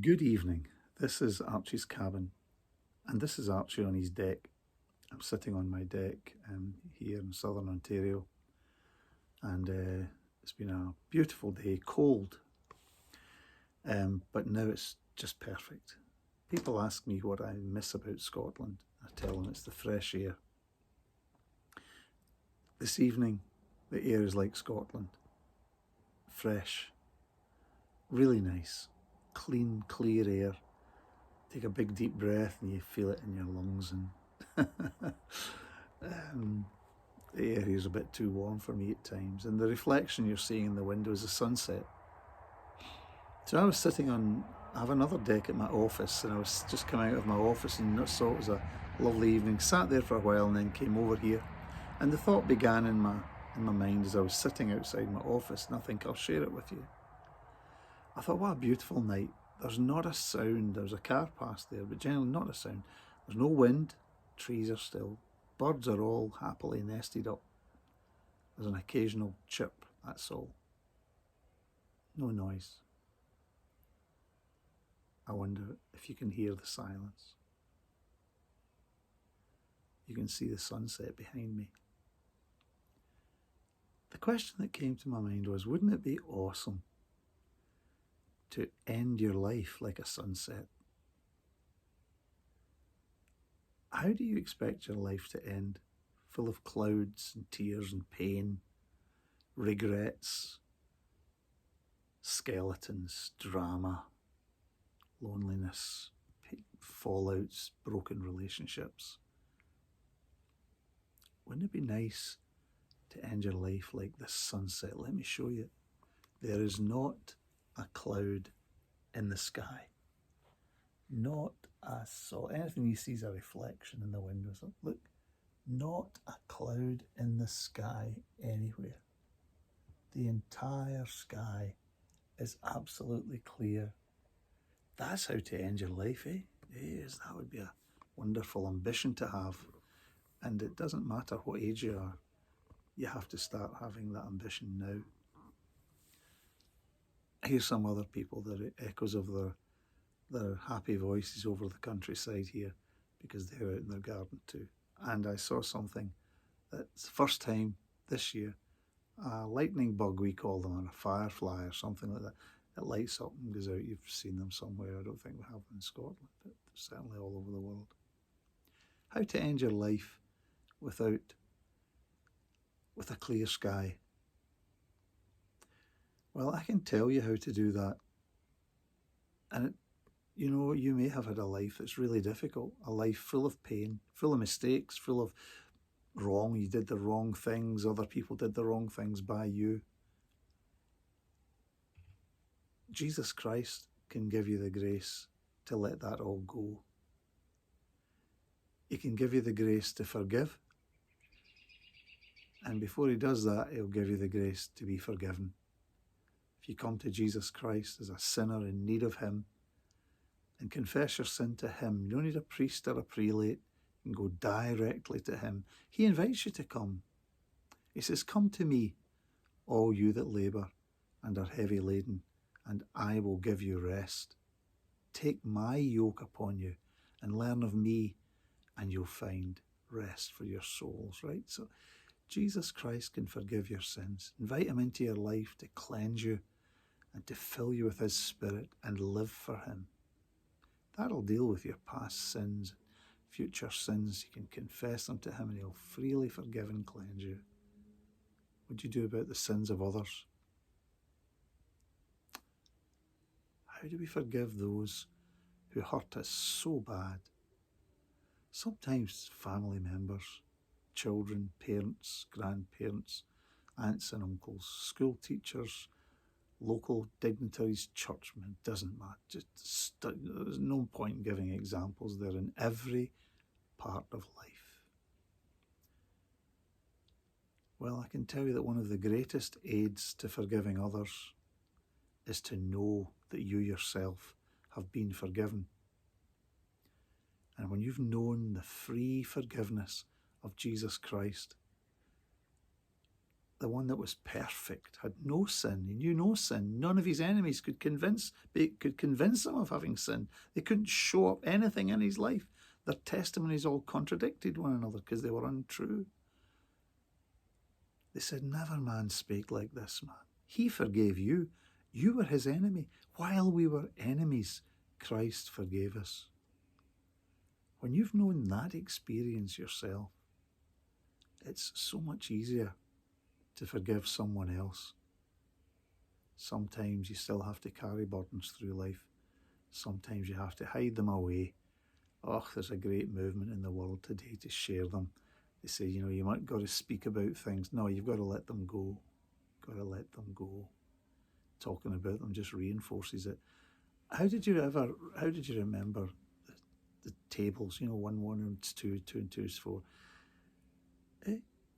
Good evening. This is Archie's cabin, and this is Archie on his deck. I'm sitting on my deck here in southern Ontario, and it's been a beautiful day, cold, but now it's just perfect. People ask me what I miss about Scotland. I tell them it's the fresh air. This evening, the air is like Scotland, fresh, really nice, clean, clear air. Take a big deep breath and you feel it in your lungs, and the air is a bit too warm for me at times, and the reflection you're seeing in the window is the sunset. So I have another deck at my office, and I was just coming out of my office and saw it was a lovely evening, sat there for a while and then came over here, and the thought began in my mind as I was sitting outside my office, and I think I'll share it with you. I thought, what a beautiful night. There's not a sound. There's a car past there, but generally not a sound. There's no wind. Trees are still. Birds are all happily nested up. There's an occasional chirp, that's all. No noise. I wonder if you can hear the silence. You can see the sunset behind me. The question that came to my mind was, wouldn't it be awesome to end your life like a sunset? How do you expect your life to end? Full of clouds and tears and pain, regrets, skeletons, drama, loneliness, fallouts, broken relationships. Wouldn't it be nice to end your life like this sunset? Let me show you. There is not a cloud in the sky. Not a soul. Anything you see is a reflection in the windows. Look, not a cloud in the sky anywhere. The entire sky is absolutely clear. That's how to end your life, eh? Yes, that would be a wonderful ambition to have. And it doesn't matter what age you are, you have to start having that ambition now. Here's some other people, the echoes of their happy voices over the countryside here, because they're out in their garden too. And I saw something that's the first time this year, a lightning bug, we call them, or a firefly or something like that. It lights up and goes out. You've seen them somewhere. I don't think we have them in Scotland, but certainly all over the world. How to end your life with a clear sky? Well, I can tell you how to do that. And you may have had a life that's really difficult, a life full of pain, full of mistakes, full of wrong. You did the wrong things. Other people did the wrong things by you. Jesus Christ can give you the grace to let that all go. He can give you the grace to forgive. And before he does that, he'll give you the grace to be forgiven. If you come to Jesus Christ as a sinner in need of him and confess your sin to him, you don't need a priest or a prelate. You can go directly to him. He invites you to come. He says, "Come to me, all you that labour and are heavy laden, and I will give you rest. Take my yoke upon you and learn of me, and you'll find rest for your souls," right? So Jesus Christ can forgive your sins. Invite him into your life to cleanse you and to fill you with his Spirit and live for him. That'll deal with your past sins, future sins. You can confess them to him and he'll freely forgive and cleanse you. What do you do about the sins of others? How do we forgive those who hurt us so bad? Sometimes family members, children, parents, grandparents, aunts and uncles, school teachers, local dignitaries, churchmen, doesn't matter. There's no point in giving examples. They're in every part of life. Well, I can tell you that one of the greatest aids to forgiving others is to know that you yourself have been forgiven. And when you've known the free forgiveness of Jesus Christ, the one that was perfect, had no sin. He knew no sin. None of his enemies could convince him of having sinned. They couldn't show up anything in his life. Their testimonies all contradicted one another because they were untrue. They said, never man spake like this man. He forgave you. You were his enemy. While we were enemies, Christ forgave us. When you've known that experience yourself, it's so much easier to forgive someone else. Sometimes you still have to carry burdens through life. Sometimes you have to hide them away. Oh, there's a great movement in the world today to share them. They say, you might got to speak about things. No, you've got to let them go. Got to let them go. Talking about them just reinforces it. How did you remember the tables? 1, 1 and 2, 2 and 2 is 4.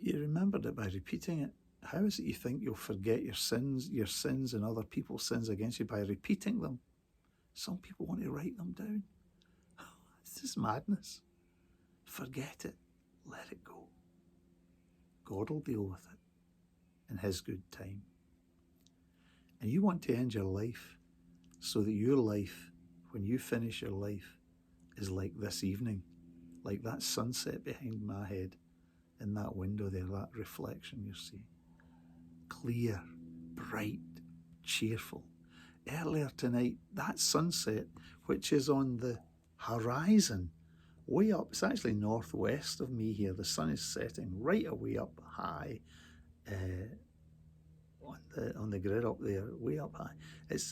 You remembered it by repeating it. How is it you think you'll forget your sins and other people's sins against you by repeating them? Some people want to write them down. It's just madness. Forget it. Let it go. God will deal with it in his good time. And you want to end your life so that your life, when you finish your life, is like this evening, like that sunset behind my head in that window there, that reflection you see. Clear, bright, cheerful. Earlier tonight, that sunset, which is on the horizon, way up, it's actually northwest of me here. The sun is setting right away up high on the grid up there, way up high.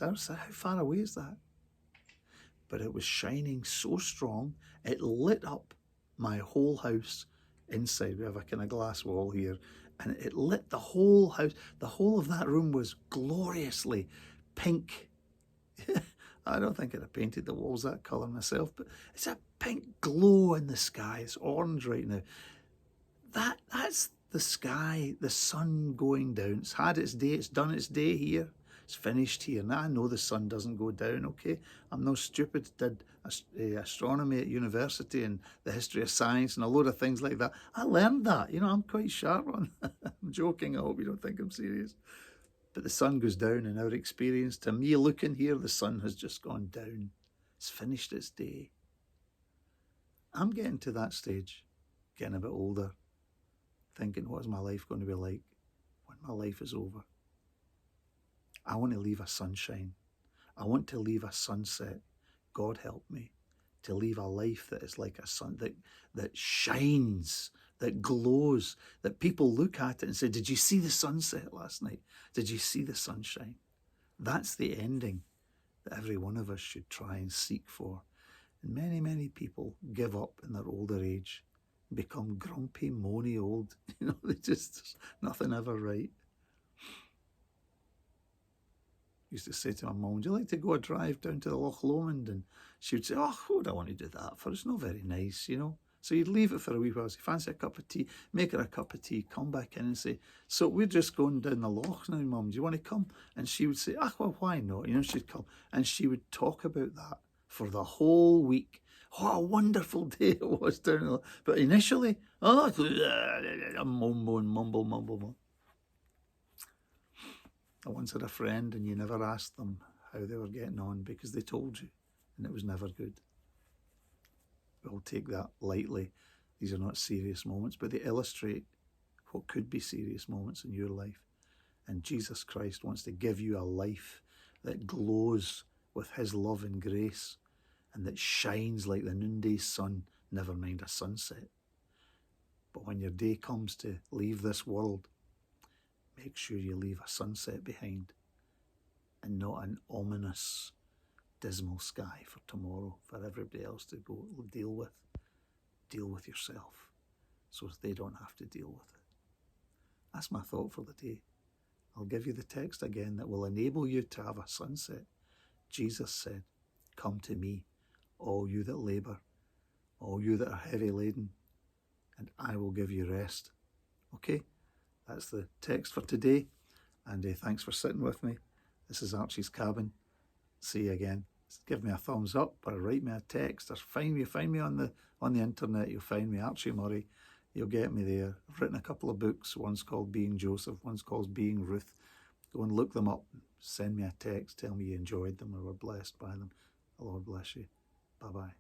How far away is that? But it was shining so strong, it lit up my whole house inside. We have a kind of glass wall here, and it lit the whole house. The whole of that room was gloriously pink. I don't think I'd have painted the walls that colour myself, but it's a pink glow in the sky. It's orange right now. That's the sky, the sun going down. It's had its day, it's done its day here. It's finished here. Now I know the sun doesn't go down, okay? I'm no stupid. Did astronomy at university and the history of science and a load of things like that. I learned that. I'm quite sharp on I'm joking. I hope you don't think I'm serious. But the sun goes down in our experience. To me looking here, the sun has just gone down. It's finished its day. I'm getting to that stage, getting a bit older, thinking, what is my life going to be like when my life is over? I want to leave a sunshine. I want to leave a sunset. God help me to leave a life that is like a sun, that shines, that glows, that people look at it and say, did you see the sunset last night? Did you see the sunshine? That's the ending that every one of us should try and seek for. And many, many people give up in their older age, become grumpy, moany old. There's nothing ever right. Used to say to my mum, would you like to go a drive down to the Loch Lomond? And she would say, oh, who would I want to do that for? It's not very nice, So you'd leave it for a wee while, say, fancy a cup of tea, make her a cup of tea, come back in and say, so we're just going down the loch now, Mum, do you want to come? And she would say, well, why not? She'd come. And she would talk about that for the whole week. What a wonderful day it was down the loch. But initially, mumble. I once had a friend and you never asked them how they were getting on because they told you and it was never good. We'll take that lightly. These are not serious moments, but they illustrate what could be serious moments in your life. And Jesus Christ wants to give you a life that glows with his love and grace and that shines like the noonday sun, never mind a sunset. But when your day comes to leave this world, make sure you leave a sunset behind and not an ominous, dismal sky for tomorrow for everybody else to go deal with. Deal with yourself so they don't have to deal with it. That's my thought for the day. I'll give you the text again that will enable you to have a sunset. Jesus said, come to me, all you that labour, all you that are heavy laden, and I will give you rest. Okay? That's the text for today. And thanks for sitting with me. This is Archie's Cabin. See you again. Give me a thumbs up or write me a text or find me on the internet. You'll find me, Archie Murray. You'll get me there. I've written a couple of books. One's called Being Joseph, one's called Being Ruth. Go and look them up. Send me a text. Tell me you enjoyed them or were blessed by them. The Lord bless you. Bye-bye.